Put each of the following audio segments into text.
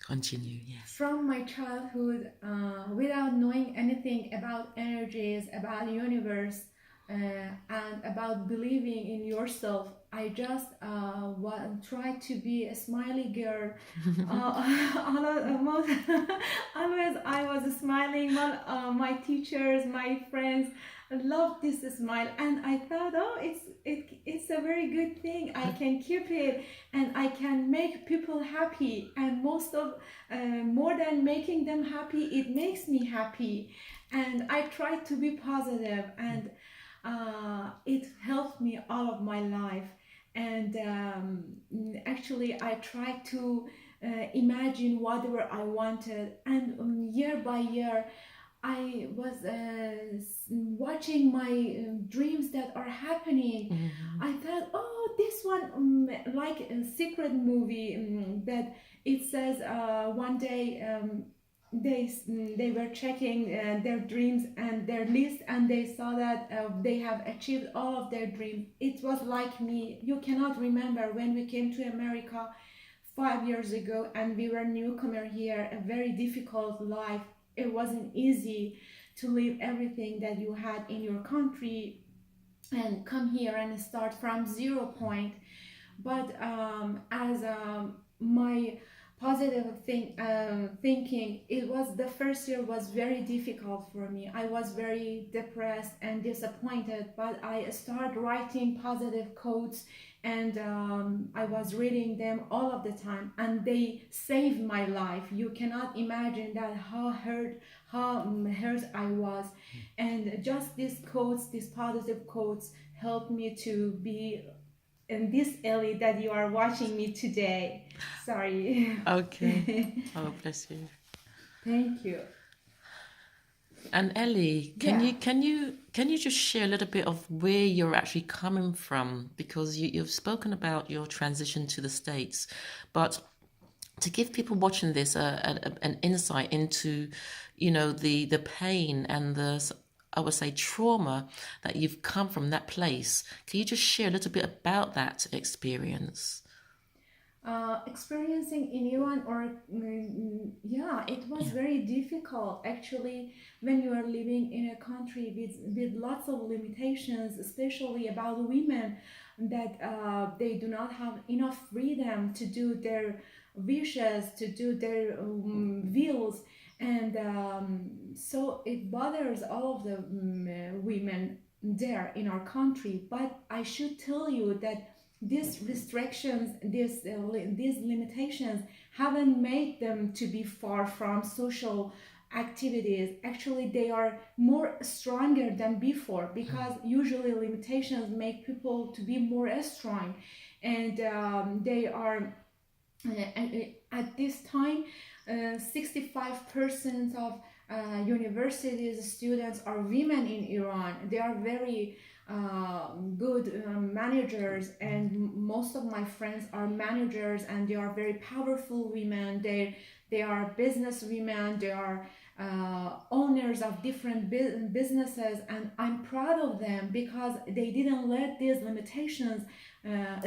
Continue, yes. From my childhood, without knowing anything about energies, about universe, and about believing in yourself, I just try to be a smiley girl. Almost, always I was smiling. My teachers, my friends loved this smile, and I thought, oh, it's a very good thing. I can keep it, and I can make people happy. And more than making them happy, it makes me happy. And I try to be positive, and it helped me all of my life. And actually, I try to imagine whatever I wanted, and year by year, I was watching my dreams that are happening. I thought, oh, this one, like a secret movie, that it says one day, they were checking their dreams and their list, and they saw that they have achieved all of their dreams. It was like me. You cannot remember when we came to America 5 years ago, and we were newcomer here, a very difficult life. It wasn't easy to leave everything that you had in your country and come here and start from 0 point. But as my positive thinking, it was the first year was very difficult for me. I was very depressed and disappointed, but I started writing positive quotes, and I was reading them all of the time, and they saved my life. You cannot imagine that how hurt I was. And just these quotes, these positive quotes, helped me to be in this Ellie that you are watching me today. Sorry. Okay. Oh, bless you. Thank you. And Ellie, can Yeah. you can you can you just share a little bit of where you're actually coming from? Because you've spoken about your transition to the States, but to give people watching this an insight into, the pain and I would say trauma that you've come from that place. Can you just share a little bit about that experience? Experiencing in Iran, or yeah, it was Yeah. very difficult actually when you are living in a country with lots of limitations, especially about women, that they do not have enough freedom to do their wishes, to do their wills. And so it bothers all of the women there in our country. But I should tell you that these restrictions, these limitations haven't made them to be far from social activities. Actually, they are more stronger than before, because usually limitations make people to be more strong. And they are at this time, 65% of universities students are women in Iran. They are very good managers, and most of my friends are managers, and they are very powerful women. They are business women. They are owners of different businesses, and I'm proud of them because they didn't let these limitations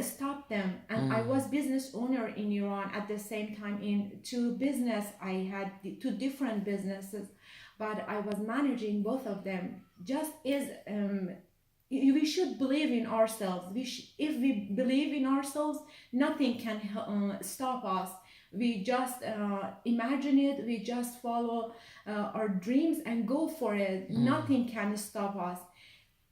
stop them. And I was business owner in Iran at the same time in two business. I had two different businesses, but I was managing both of them. Just is we should believe in ourselves. If we believe in ourselves, nothing can stop us. We just imagine it. We just follow our dreams and go for it. Nothing can stop us.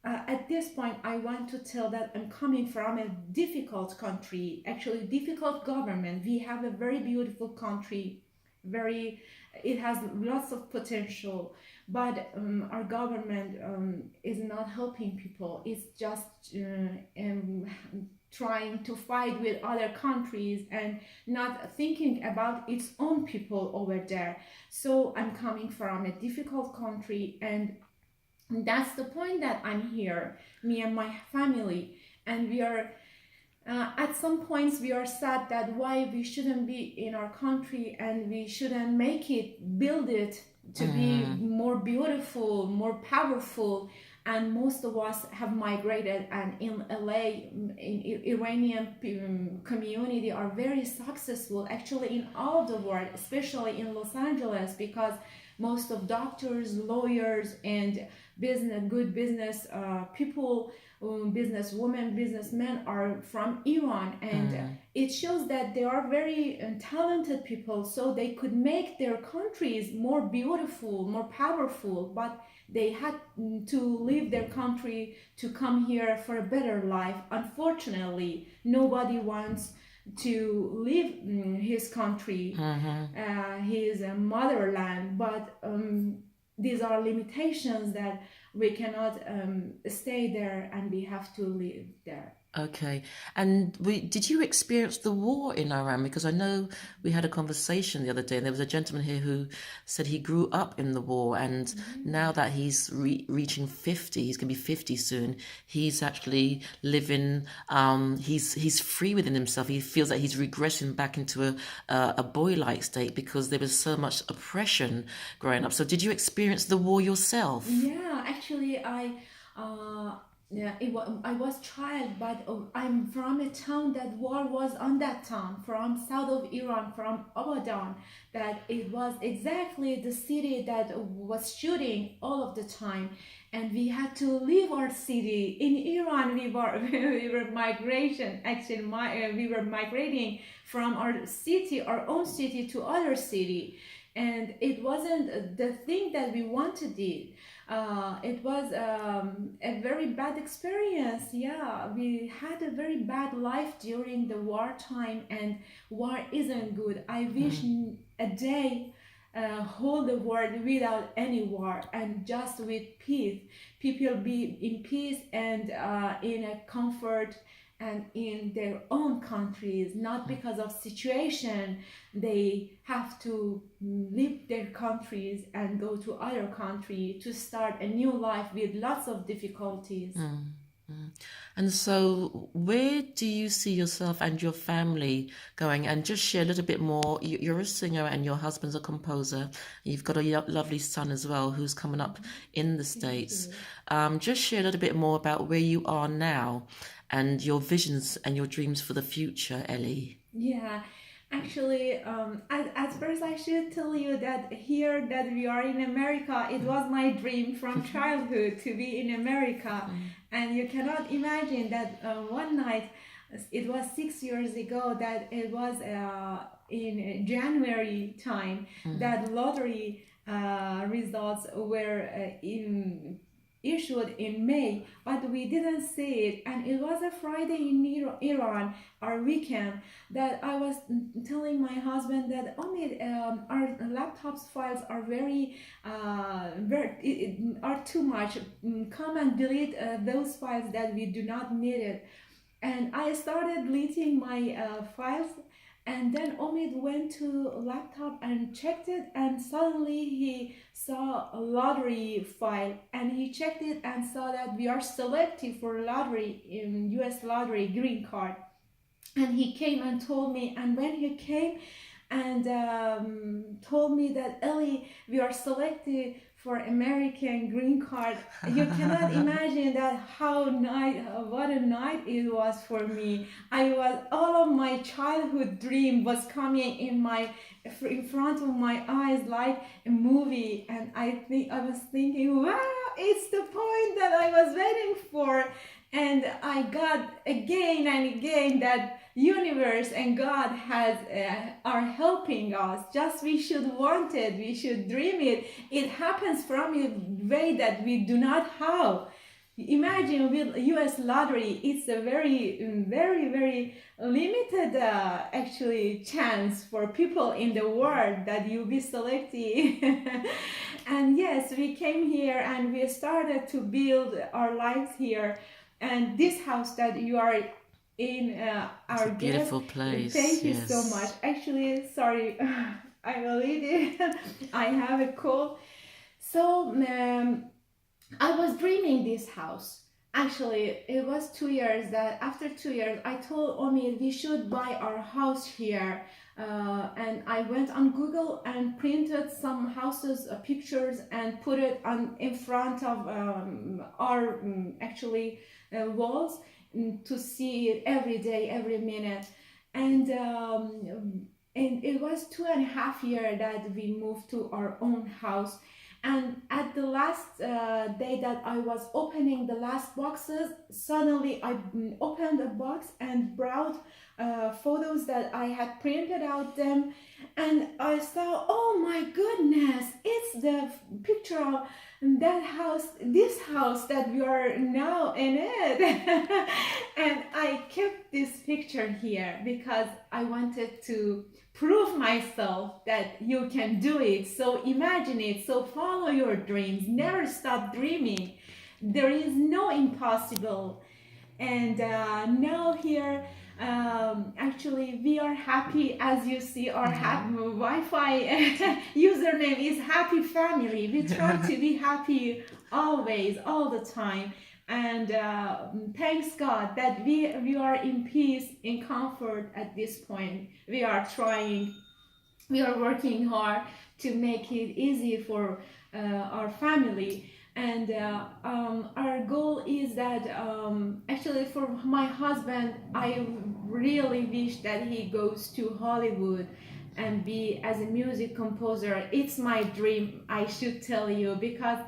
At this point, I want to tell that I'm coming from a difficult country, actually difficult government. We have a very beautiful country, very, it has lots of potential, but our government is not helping people. It's just trying to fight with other countries and not thinking about its own people over there. So I'm coming from a difficult country, and that's the point that I'm here, me and my family. And we are at some points we are sad that why we shouldn't be in our country, and we shouldn't make it, build it to be more beautiful, more powerful. and most of us have migrated. And in LA, in Iranian community are very successful actually in all of the world, especially in Los Angeles, because most of doctors, lawyers, and good business people, business women, businessmen are from Iran, and it shows that they are very talented people, so they could make their countries more beautiful, more powerful, but they had to leave their country to come here for a better life. Unfortunately, nobody wants to leave his country, his motherland, but these are limitations that we cannot stay there, and we have to live there. Okay. And did you experience the war in Iran? Because I know we had a conversation the other day, and there was a gentleman here who said he grew up in the war, and now that he's reaching 50, he's going to be 50 soon, he's actually living, he's free within himself. He feels that he's regressing back into a boy-like state because there was so much oppression growing up. So did you experience the war yourself? Yeah, actually, yeah, I was child, but I'm from a town that war was on that town, from south of Iran, from Abadan, that it was exactly the city that was shooting all of the time, and we had to leave our city. In Iran, we were migration. Actually, we were migrating from our city, our own city, to other city, and it wasn't the thing that we wanted it. It was a very bad experience. Yeah, we had a very bad life during the wartime, and war isn't good. I wish a day whole the world without any war and just with peace. People be in peace and in a comfort and in their own countries, not because of situation they have to leave their countries and go to other country to start a new life with lots of difficulties. And so, where do you see yourself and your family going? And just share a little bit more. You're a singer and your husband's a composer. You've got a lovely son as well who's coming up in the States. Just share a little bit more about where you are now and your visions and your dreams for the future, Ellie. Yeah, actually, at first I should tell you that here that we are in America, it was my dream from childhood to be in America. And you cannot imagine that one night, it was 6 years ago, that it was in January time, that lottery results were issued in May, but we didn't see it, and it was a Friday in Iran, our weekend, that I was telling my husband that our laptop's files are are too much. Come and delete those files that we do not need it. And I started deleting my files. And then Omid went to a laptop and checked it, and suddenly he saw a lottery file, and he checked it and saw that we are selected for lottery in US lottery green card. And he came and told me, and when he came and told me that, Ellie, we are selected for American green card, you cannot imagine that what a night it was for me. All of my childhood dream was coming in front of my eyes like a movie, and I was thinking, wow, it's the point that I was waiting for. And I got again and again that universe and God are helping us. Just we should want it, we should dream it. It happens from a way that we do not have. Imagine with US lottery, it's a very, very, very limited actually chance for people in the world that you'll be selected. And yes, we came here and we started to build our lives here. And this house that you are in, our beautiful place. Thank you so much. Actually, sorry, I'm a lady. I have a cold. So I was dreaming this house, Actually, it was 2 years that after 2 years, I told Omi we should buy our house here. And I went on Google and printed some houses pictures and put it on in front of our actually walls, to see it every day, every minute. And it was 2.5 years that we moved to our own house. And at the last day that I was opening the last boxes, suddenly I opened a box and brought photos that I had printed out them, and I saw, oh my goodness, it's the picture of that house, this house that we are now in it. And I kept this picture here because I wanted to prove myself that you can do it. So imagine it, so follow your dreams, never stop dreaming. There is no impossible. And now here, actually we are happy. As you see, our Wi-Fi username is happy family. We try to be happy always, all the time. And thanks God that we are in peace, in comfort at this point. We are trying, we are working hard to make it easy for our family. And our goal is that, actually for my husband, I really wish that he goes to Hollywood and be as a music composer. It's my dream, I should tell you, because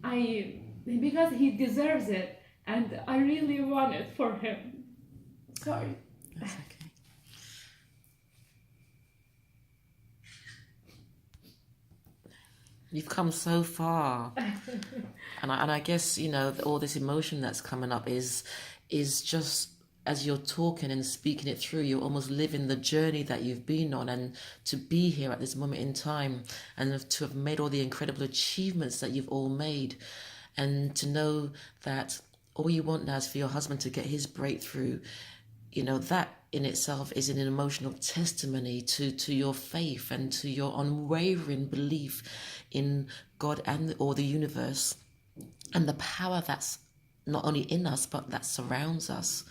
I because he deserves it, and I really want it for him. Sorry. That's okay. You've come so far, and I guess all this emotion that's coming up is just as you're talking and speaking it through, you're almost living the journey that you've been on, and to be here at this moment in time, and to have made all the incredible achievements that you've all made, and to know that all you want now is for your husband to get his breakthrough. That in itself is an emotional testimony to your faith and to your unwavering belief in God or the universe, and the power that's not only in us but that surrounds us.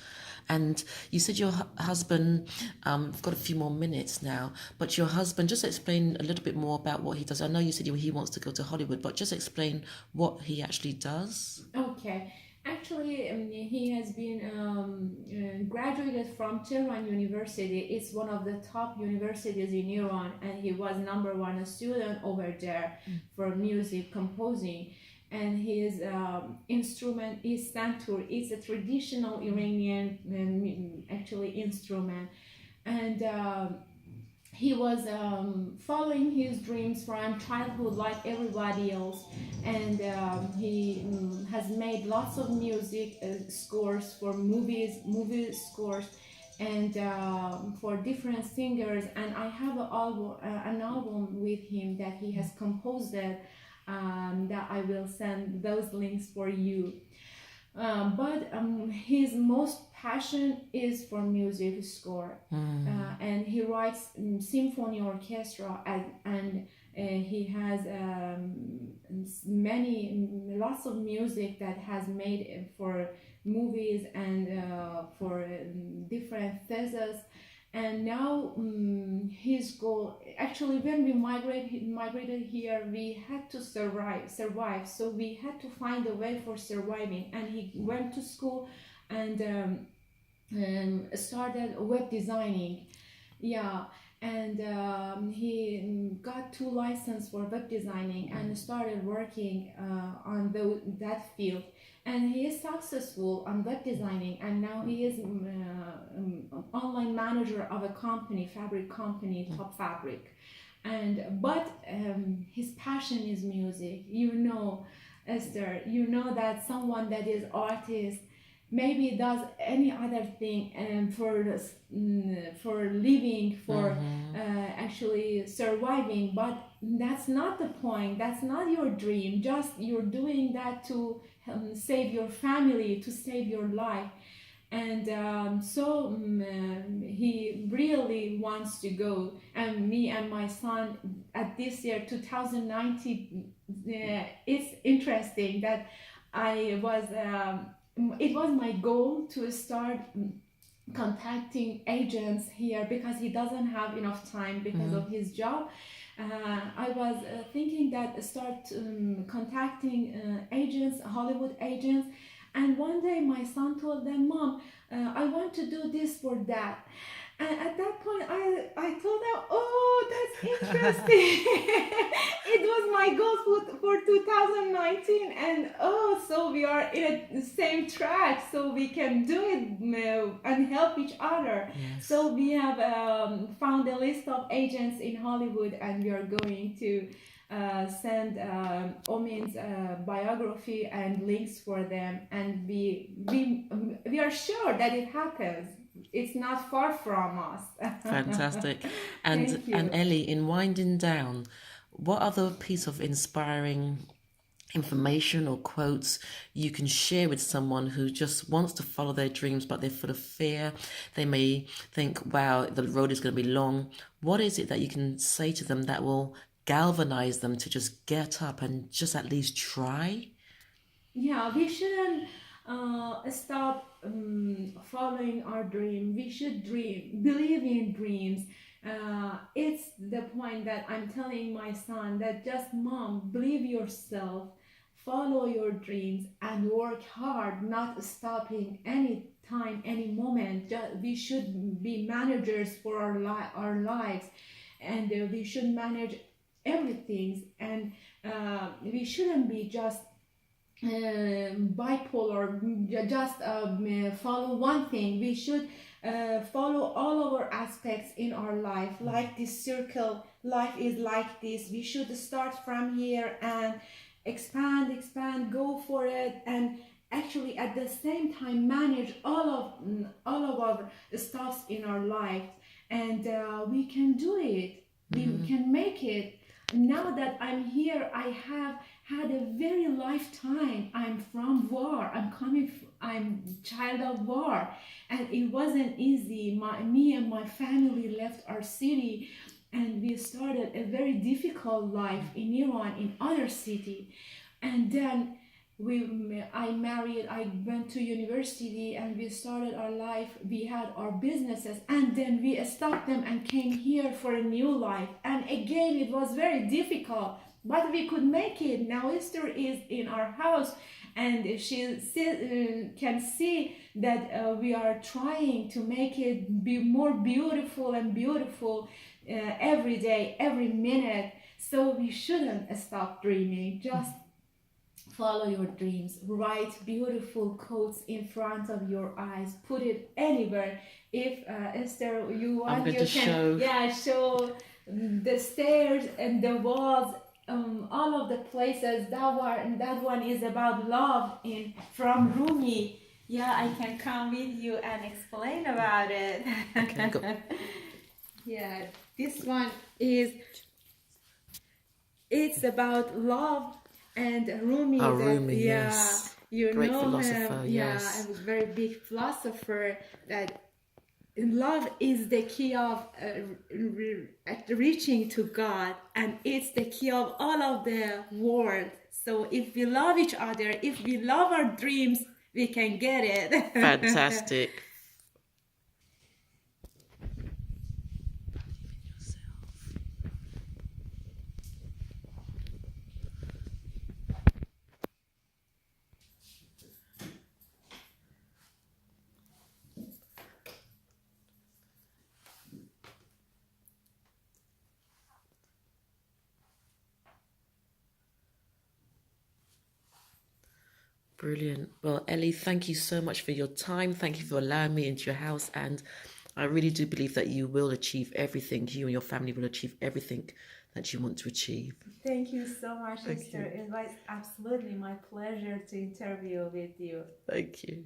And you said your husband, I've got a few more minutes now, but your husband, just explain a little bit more about what he does. I know you said he wants to go to Hollywood, but just explain what he actually does. Okay. Actually, he has been graduated from Tehran University. It's one of the top universities in Iran, and he was number one student over there for music composing. And his instrument is santur. It's a traditional Iranian actually instrument, and he was following his dreams from childhood like everybody else. And he has made lots of music scores for movie scores, and for different singers. And I have an album with him that he has composed it, that I will send those links for you. But his most passion is for music score, and he writes symphony orchestra, and he has lots of music that has made for movies and for different theses. And now his goal, actually when we migrated here, we had to survive, so we had to find a way for surviving. And he went to school and started web designing. Yeah. And he got 2 licenses for web designing and started working on that field. And he is successful on web designing, and now he is online manager of a company, fabric company, Top Fabric. But his passion is music. Esther, that someone that is artist maybe does any other thing for living, for actually surviving, but that's not the point. That's not your dream. Just you're doing that to save your family, to save your life. And so he really wants to go. And me and my son at this year 2019, it's interesting that I was it was my goal to start contacting agents here because he doesn't have enough time because of his job. I was thinking that start contacting agents, Hollywood agents, and one day my son told them, "Mom, I want to do this for that." And at that point, I told them, "Oh, that's interesting." It was my goal for 2019, and oh, so we are in the same track, so we can do it and help each other. Yes. So we have found a list of agents in Hollywood, and we are going to send Omin's biography and links for them, and we are sure that it happens. It's not far from us. Fantastic. Thank you. And Ellie, in winding down, what other piece of inspiring information or quotes you can share with someone who just wants to follow their dreams but they're full of fear? They may think, wow, the road is going to be long. What is it that you can say to them that will galvanize them to just get up and just at least try? Yeah, we shouldn't stop following our dream. We should dream, believe in dreams. It's the point that I'm telling my son that just, Mom, believe yourself, follow your dreams, and work hard, not stopping any time, any moment. We should be managers for our lives, and we should manage everything, and we shouldn't be just bipolar, just follow one thing. We should follow all of our aspects in our life, like this circle. Life is like this. We should start from here and expand, go for it, and actually at the same time manage all of our stuffs in our life, and we can do it. We can make it. Now that I'm here, I have had a very lifetime. I'm from war. I'm child of war, and it wasn't easy. Me and my family left our city, and we started a very difficult life in Iran, in other city, and then I married, I went to university, and we started our life. We had our businesses, and then we stopped them and came here for a new life. And again, it was very difficult, but we could make it. Now Esther is in our house, and she can see that we are trying to make it be more beautiful and beautiful every day, every minute. So we shouldn't stop dreaming. Just follow your dreams. Write beautiful quotes in front of your eyes. Put it anywhere. If Esther, you want, you can show the stairs and the walls, all of the places. That one is about love in from Rumi. Yeah, I can come with you and explain about it. Okay, go. Yeah, this one it's about love. And Rumi, Rumi, yes. You great know philosopher, him. yes. Yeah, a very big philosopher. That love is the key of reaching to God, and it's the key of all of the world. So if we love each other, if we love our dreams, we can get it. Fantastic. Brilliant. Well, Ellie, thank you so much for your time. Thank you for allowing me into your house. And I really do believe that you will achieve everything. You and your family will achieve everything that you want to achieve. Thank you so much, Esther. It was absolutely my pleasure to interview with you. Thank you.